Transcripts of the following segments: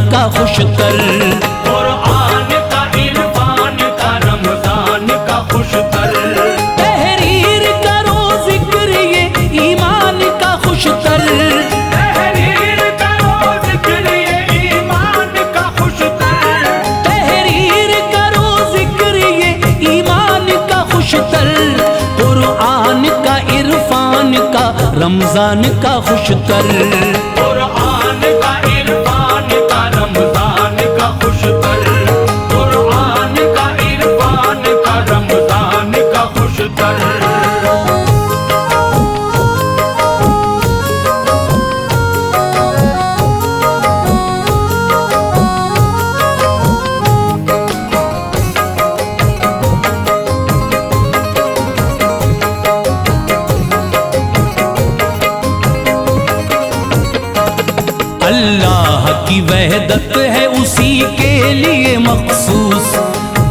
का खुशतर, कुरान का, इरफान का, रमजान का खुशतर। तहरीर करो जिक्र ये ईमान का खुशतर, तहरीर करो जिक्र ये ईमान का खुशतर। तहरीर करो जिक्र ये ईमान का खुशतर, कुरान का, इरफान का, रमजान का खुशतर। कुरान का, इरफान का, रमजान का खुशतर। कुरान का, इरफान का, रमजान का खुशतर। अल्लाह की वहदत है उसी के लिए मखसूस,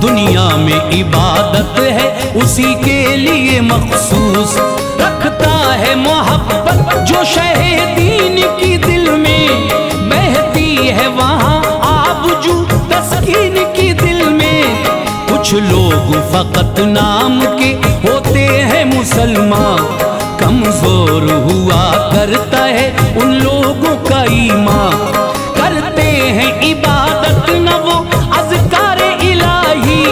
दुनिया में इबादत है उसी के लिए मखसूस। रखता है मोहब्बत जो शहे दीन की दिल में, बहती है वहाँ आबजू तस्कीन की दिल में। कुछ लोग फकत नाम के होते हैं मुसलमान, कमजोर हुआ करता है उन लोगों का ईमान। करते हैं इबादत न वो अज़कारे इलाही,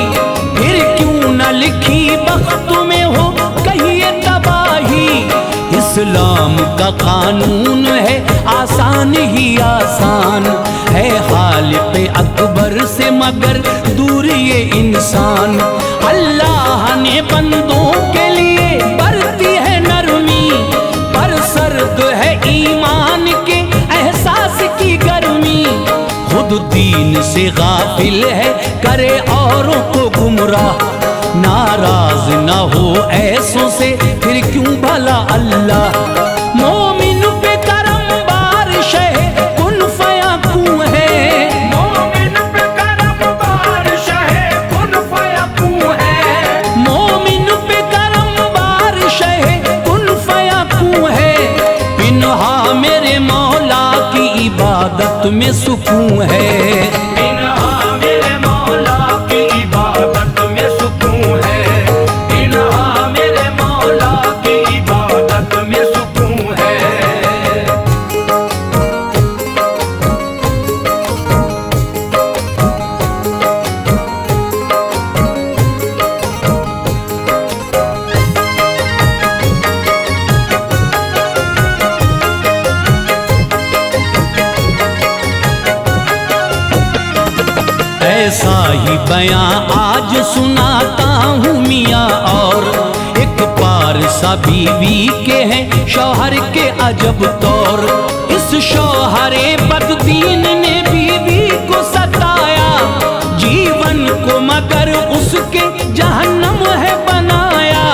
फिर क्यों न लिखी बख्त में हो कहिए तबाही। इस्लाम का कानून है आसान ही आसान, है खालिक़ अकबर से मगर दूर ये इंसान। अल्लाह ने बंदों के लिए बरती है नरमी, पर सर्द है ईमान के एहसास की गर्मी। खुद दीन से गाफिल है करे औरों को गुमराह, नाराज ना हो ऐसों से फिर क्यों भला अल्लाह। मोमिन पे करम बारिश है कुन फयाकूं है, मोमिन पे करम बारिश है कुन फयकूं है। मोमिन पे करम बारिश है कुन फयाकूं है। पिन्हा मेरे मौला की इबादत में सुकून है, इन्हा मेरे मौला की इबादत में सुकून है। इन्हा मेरे मौला की इबादत में सुकून है। ऐसा ही बयां आज सुनाता हूँ मियाँ, और एक पारसा बीवी के हैं शौहर के अजब तौर। इस शौहरे बददीन ने बीवी को सताया, जीवन को मगर उसके जहन्नम है बनाया।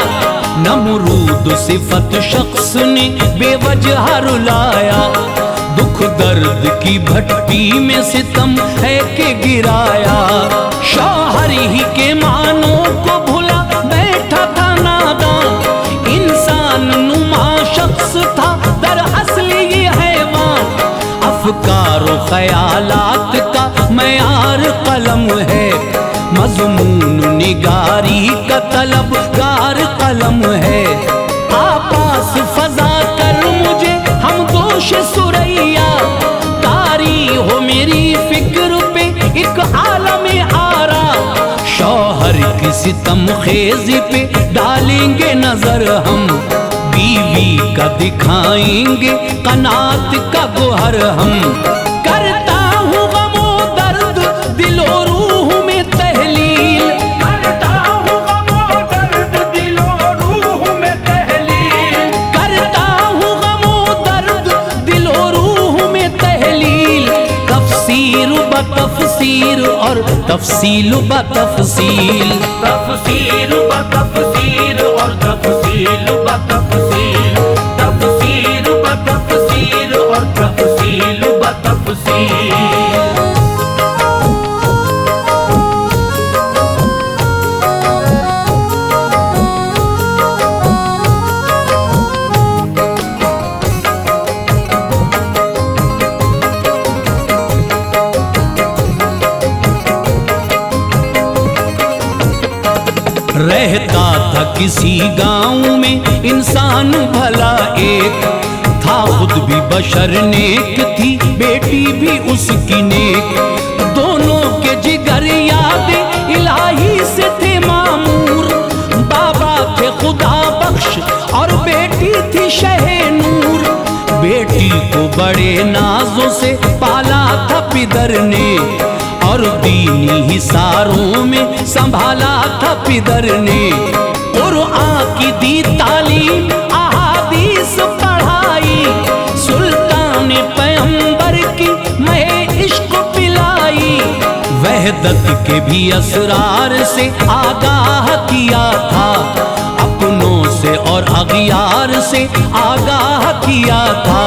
नमरूद सिफत शख्स ने बेवजह रुलाया, दुख दर्द की भट्टी में सितम है के गिराया। शौहर ही के मानों को भुला बैठा था नादान, इंसान नुमा शख्स था दरअसल ये हैवान। अफकार व ख्यालात का मयार कलम है, मजमून निगारी का तलबगार कलम है। आपास फजा कर मुझे हम दोष सुरैया, तारी हो मेरी फिक्र पे एक आलम आरा। शौहर की सितम खेजी पे डालेंगे नजर हम, बीवी का दिखाएंगे कनात का गोहर हम। करता हूँ गमो दर्द दिलो रूह में तहलील, करता हूँ गमो दर्द दिलो रूह में तहलील। करता हूँ गमो दर्द दिलो रूह में तहलील। तफसीर ब तफसीर और तफसील ब तफसील, तफसीर ब तफसीर और तफसील ब तफसील। तफसीर ब तफसीर और तफसील ब तफसील। किसी गांव में इंसान भला एक था, खुद भी बशर नेक थी, बेटी भी उसकी नेक। दोनों के जिगर याद इलाही से थे मामूर, बाबा थे खुदा बख्श और बेटी थी शहे नूर। बेटी को बड़े नाजों से पाला था पिदर ने, और दीनी हिसारों में संभाला था पिदर ने। कुरान की दी तालीम, अहादीस पढ़ाई, सुल्तान पैगंबर की मैं इश्क पिलाई। वहदत के भी असरार से आगाह किया था, अपनों से और अगियार से आगाह किया था।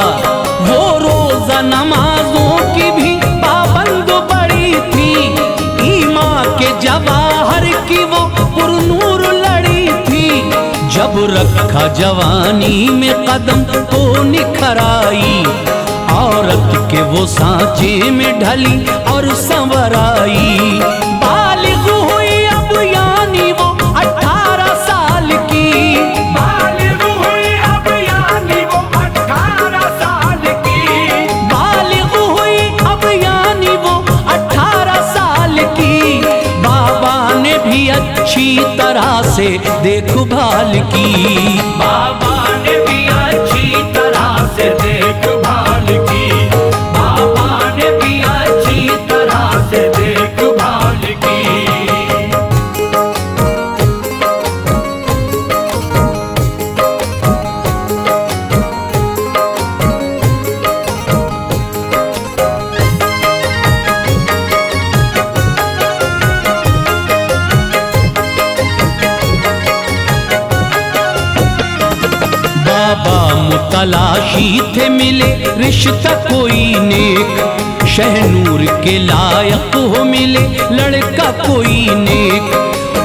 वो रोजा नमाजों की भी पाबंद बड़ी थी, ईमान के जवाहर की वो पुरनूर लड़ी थी। जब रखा जवानी में कदम तो निखर आई, औरत के वो सांचे में ढली और संवर आई। बालिग हुई अब यानी वो 18 साल की, बालिग हुई अब यानी वो 18 साल की, बालिग हुई अब यानी वो 18 साल की। बाबा ने भी अच्छी तरह से देखभाल की, बाबा ने भी अच्छी तरह से देखभाल की, बाबा ने भी अच्छी तरह से देखभाल की। बाबा मुतलाशी थे मिले रिश्ता कोई नेक, शहनूर के लायक हो मिले लड़का कोई नेक।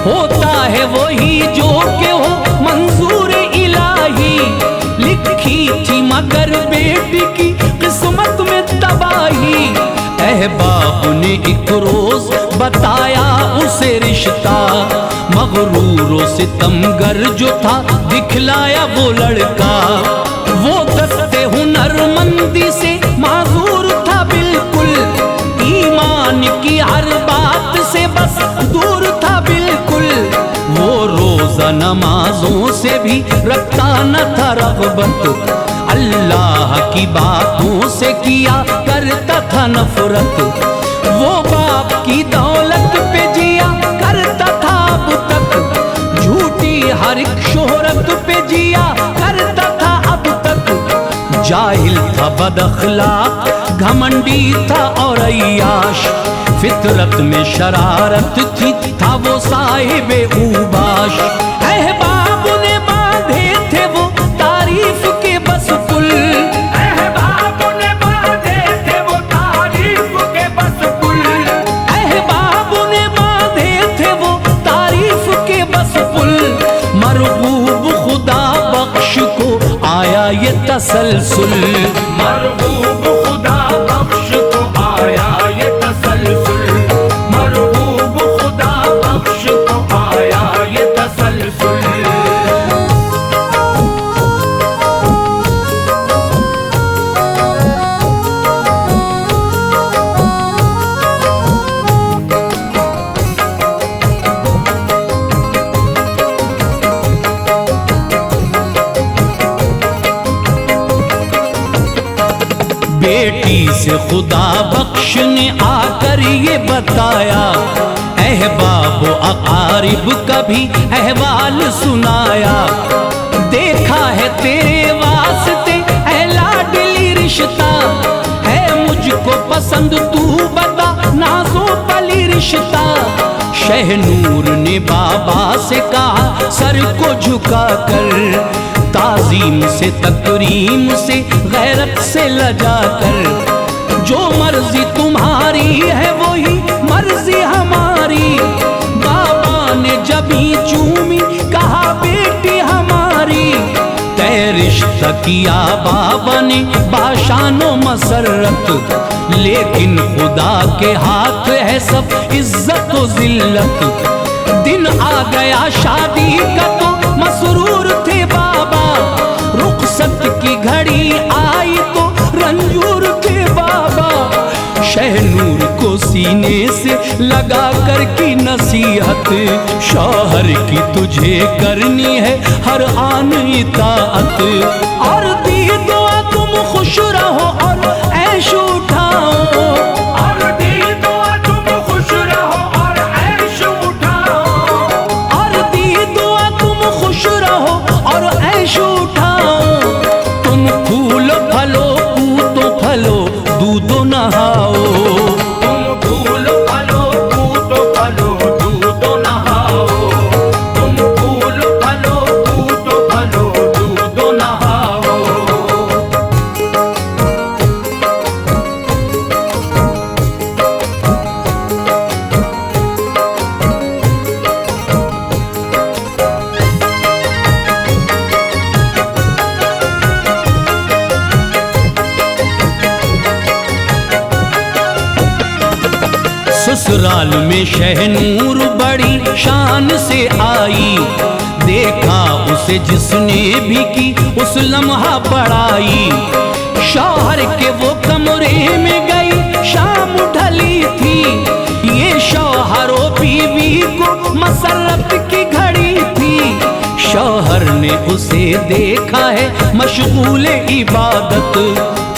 होता है वही जो के हो मंजूर इलाही, लिखी थी मगर बेटी की किस्मत में तबाही। अहबाब ने एक रोज बताया उसे रिश्ता, मगरूर सितमगर जो था दिखलाया वो लड़का। वो दस्ते हुनरमंदी से माजूर था बिल्कुल, ईमान की हर बात से बस दूर था बिल्कुल। वो रोजा नमाजों से भी रखता न था रग़बत, अल्लाह की बातों से किया करता था नफरत। वो बाप की दौलत पे जिया करता था अब तक, झूठी हर एक शोहरत पे जिया करता था अब तक। जाहिल था बदअखलाक घमंडी था और अय्याश, फितरत में शरारत थी था वो साहिबे उबाश। अहबाब ने बांधे थे वो तारीफ के बस पुल, अहबाब ने बांधे थे वो तारीफ के बस पुल, अहबाब ने बांधे थे वो तारीफ के बस पुल। मरगूब खुदा बख्श को आया ये तसलसुल, मरगूब खुदा बख्श को आया ये तसलसुल, मरगूब खुदा बख्श को आया ये तसलसुल। बेटी से खुदा बख्श ने आकर ये बताया, अहबाब अकारिब का भी अहवाल सुनाया। देखा है तेरे वास्ते है लाडली रिश्ता, है मुझको पसंद तू बता नाज़ो पली रिश्ता। शहनूर ने बाबा से कहा सर को झुका कर, ताजीम से तकरीम से गैरत से लजा कर। जो मर्जी तुम्हारी है वही मर्जी हमारी, बाबा ने जबी चूमी कहा बेटी हमारी। तय रिश्ता किया बाबा ने बाशानो मसरत, लेकिन खुदा के हाथ है सब इज्जत व जिल्लत। दिन आ गया शादी का तो मसरूर थे बाबा, रुखसत की घड़ी आई तो रंजूर थे बाबा। शहनूर को सीने से लगा कर की नसीहत, शौहर की तुझे करनी है हर आन इताअत। और दी दुआ तुम खुश रहो और ऐश उठाओ, और दी दुआ तुम खुश रहो और ऐश उठाओ, और दी दुआ तुम खुश रहो और ऐश उठाओ। तुम फूलो फलो पूतो फलो दूधो नहाओ, तुम फूल फलो कूदो फलो दूधो नहाओ, तुम फूल फलो कूदो फलो दूधो नहाओ। ससुराल में शहनूर बड़ी शान से आई, देखा उसे जिसने भी की उस लम्हा बड़ाई। शौहर के वो कमरे में गई शाम ढली थी, ये शौहरों बीवी को मसरत की घड़ी थी। शौहर ने उसे देखा है मशगूल इबादत,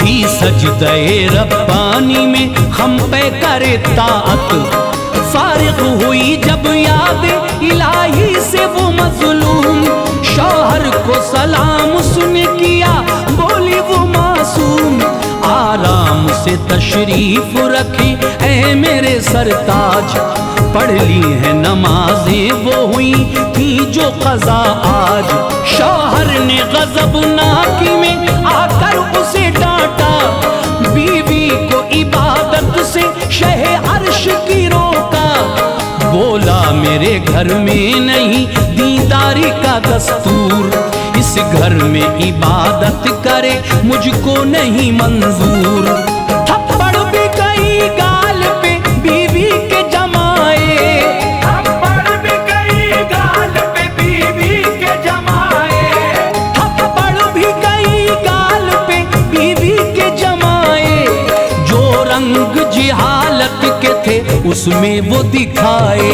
थी सजदे रब्बानी में हम पे करे ताअत। फारिग हुई जब याद इलाही से वो मजलूम, शौहर को सलाम उसने किया बोली वो मासूम। आराम से तशरीफ रखी ऐ मेरे सरताज, पढ़ ली है नमाजें वो हुई थी जो क़ज़ा आज। शौहर ने ग़ज़बनाकी में आकर उसे डांटा, बीवी को इबादत से शहे अर्श की रोका। बोला मेरे घर में नहीं दीदारी का दस्तूर, इस घर में इबादत करे मुझको नहीं मंजूर। थप्पड़ भी गई गाल पे बीवी के जमाए, थप्पड़ भी गई गाल पे बीवी के जमाए, थप्पड़ भी गई गाल पे बीवी के जमाए। जो रंग जिहालत के थे उसमें वो दिखाए,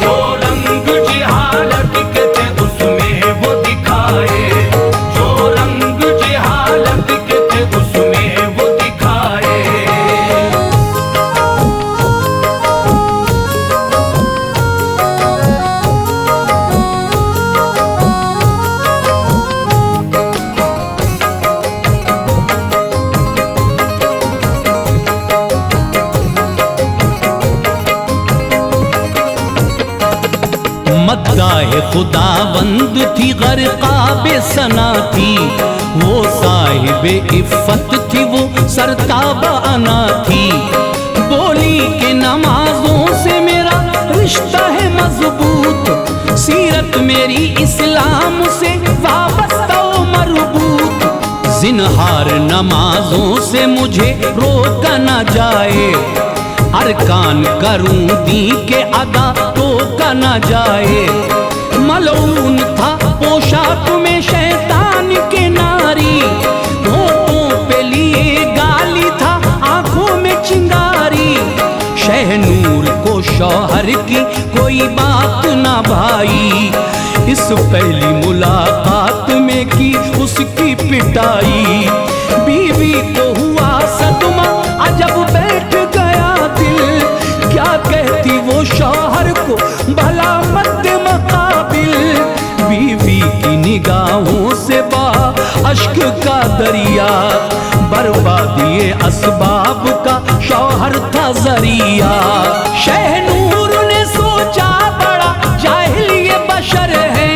जो रंग जिहालत के थे उसमें वो दिखाए, जो रंग जिहालत के थे उसमें वो दिखाए। मद्दाह खुदावंद थी गरक़ाबे सना थी, वो साहिब इफ़्फ़त थी वो सरताबा अना थी। बोली के नमाजों से मेरा रिश्ता है मजबूत, सीरत मेरी इस्लाम से वाबस्ता व मरबूत। ज़िन्हार नमाजों से मुझे रोका न जाए, अरकान करूं दी के अदा रोका न जाए। मलऊन था पोशाक में शैतान के नारी, होठों पे लिए गाली था आंखों में चिंगारी। शहनूर को शौहर की कोई बात ना भाई, इस पहली मुलाकात में की उसकी पिटाई। बीवी को हुआ सदमा अजब बैठ गया दिल, क्या कहती वो शौहर को भला मद्दे मकाबिल। बीवी की निगाहों से बहा अश्क का दरिया, बर्बादी असबाब का शौहर था जरिया। शहनूर ने सोचा बड़ा जाहिल ये बशर है,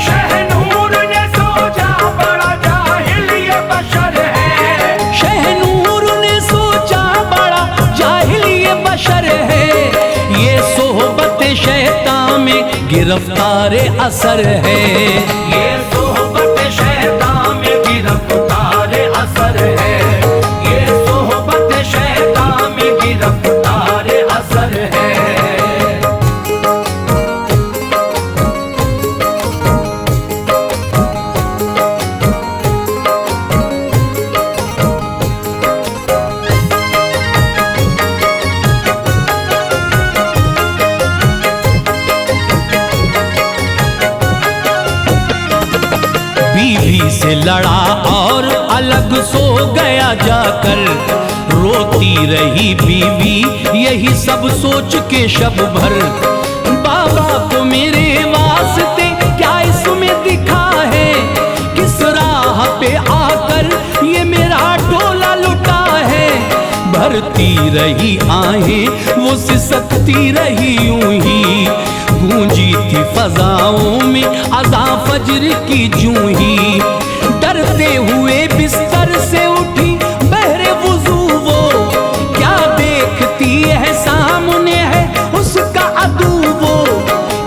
शहनूर ने सोचा बड़ा जाहिल ये बशर है, शहनूर ने सोचा बड़ा जाहिल ये बशर है। ये सोहबत शैतान में गिरफ्तार असर है, ये सोहबत शैतान में गिरफ्तार असर है, ये सोहबत शैतान में गिरफ्तार असर है। बीवी से लड़ा और अलग सो गया जाकर। रोती रही बीवी यही सब सोच के शब भर। बाबा को मेरे वास्ते क्या इसमें दिखा है, किस राह पे आकर ये मेरा टोला लुटा है। भरती रही आहें वो सिसकती रही यूं ही, गूंजी थी फजाओं में अज़ां फज्र की जूं ही। डरते हुए बिस्तर से उठी बहरे वुज़ू वो, क्या देखती है सामने है उसका अदू वो।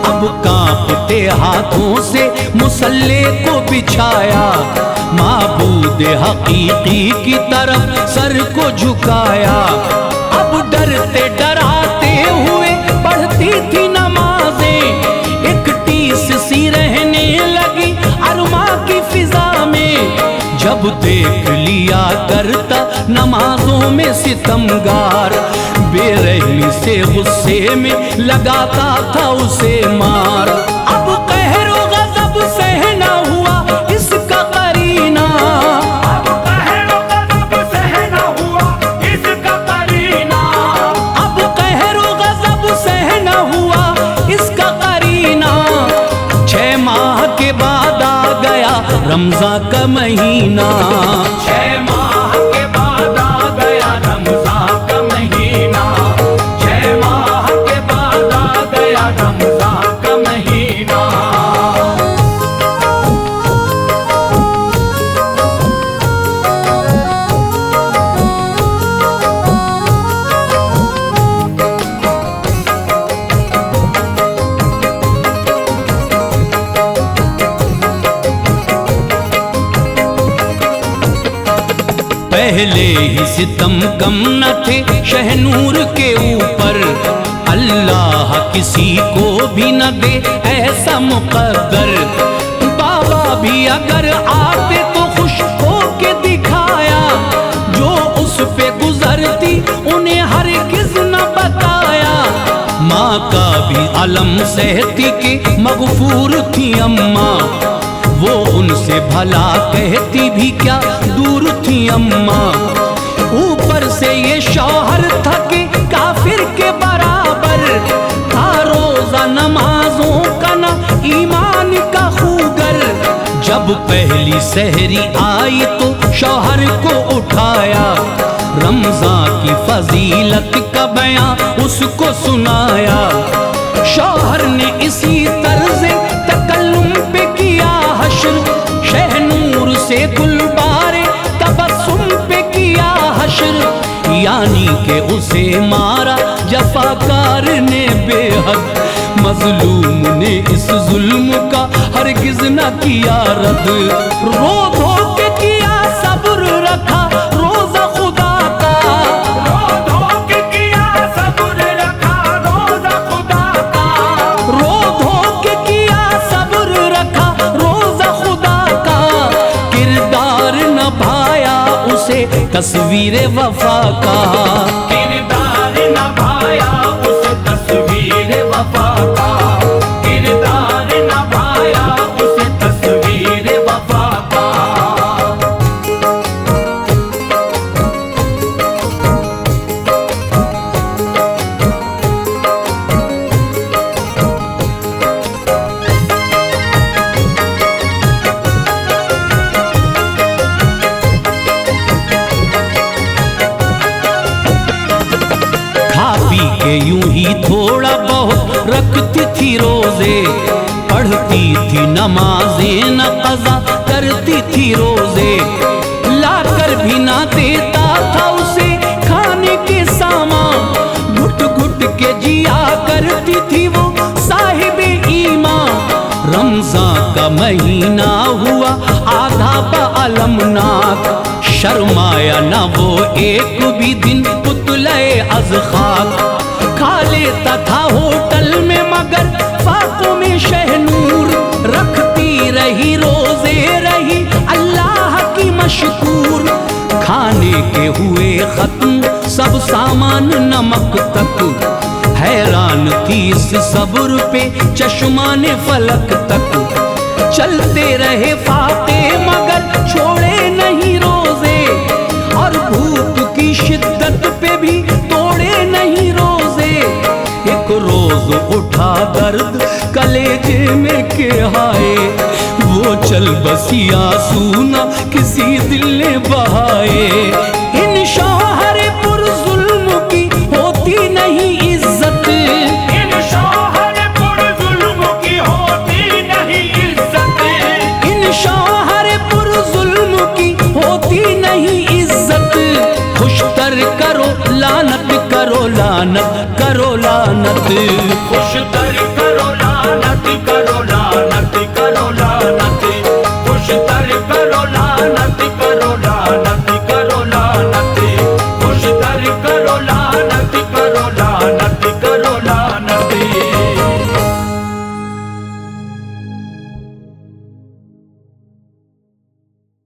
अब कांपते हाथों से मुसल्ले को बिछाया, माबूद हकीकी की तरफ सर को झुकाया। अब डरते डराते हुए पढ़ती थी नमाजें, एक टीस सी रहने लगी अरमा की फिजा में। जब देख लिया करता नमाजों में सितमगार, बेरहमी से गुस्से में लगाता था उसे मार। अब कहरो गज़ब सहना हुआ इसका करीना, अब कहरो गज़ब सहना हुआ इसका करीना। अब कहरो गज़ब सहना हुआ इसका करीना। 6 माह के बाद आ गया रमज़ान का महीना। 6 माह के बाद आ गया रमज़ान का महीना। 6 माह के बाद आ गया रमज़ान का महीना। पहले ही सितम कम न थे शहनूर के ऊपर, अल्लाह किसी को भी न दे ऐसा मुकद्दर। बाबा भी अगर आते तो खुश हो के दिखाया, जो उस पे गुजरती उन्हें हरगिज़ न बताया। माँ का भी अलम सहती के मगफूर थी अम्मा, वो उनसे भला कहती भी क्या दूर थी अम्मा। ऊपर से ये शौहर था कि काफिर के बराबर, था रोजा नमाजों का ना ईमान का खूगर। जब पहली सहरी आई तो शौहर को उठाया, रमज़ान की फजीलत का बयां उसको सुनाया। शौहर ने इसी तर्ज़े तकल्लुम पे किया हश्र, शहनूर से गुलबारे तबस्सुम पे किया हश्र। यानी के उसे मारा जफाकार ने बेहद, मजलूम ने इस जुल्म का हरगिज़ न किया रद। रो धो के किया सब्र रखा रोज़ा खुदा का, रो धो के किया सब्र रखा रोज़ा खुदा का। रो धो के किया सब्र रखा रोज़ा खुदा का। किरदार नभाया उसे तस्वीर वफा का, किरदार नभाया उसे तस्वीर वफा का। किरदार नभाया उसे तस्वीर वफा का। के यूं ही थोड़ा बहुत रखती थी रोजे, पढ़ती थी नमाजें न क़ज़ा करती थी रोजे। लाकर भी ना देता था उसे खाने के सामान, घुट घुट के जिया करती थी वो साहिबे ईमान। रमज़ान का महीना हुआ आधा अलमनाक, शर्माया ना वो एक भी दिन पुतले अज़ खाक। खा लेता था होटल में मगर फाकों में शहनूर, रखती रही रोजे रही अल्लाह की मशकूर। खाने के हुए खत्म सब सामान नमक तक, हैरान थी इस सब्र पे चश्माने फलक तक। चलते रहे फाते मगर छोड़े नहीं रोजे, और भूख की शिद्दत पे भी तोड़े नहीं रोजे। एक रोज उठा दर्द कलेजे में के हाय, वो चल बसी आंसू न किसी दिल ने बहाए। इन शौहर पुरजुल्म की होती नहीं इज्जत, इन शौहर पुरजुल्म की होती नहीं इज्जत, इन शौहर पुरजुल्म की होती नहीं इज्जत। खुशतर करो लानत करो लानत करो लानत। खुशतर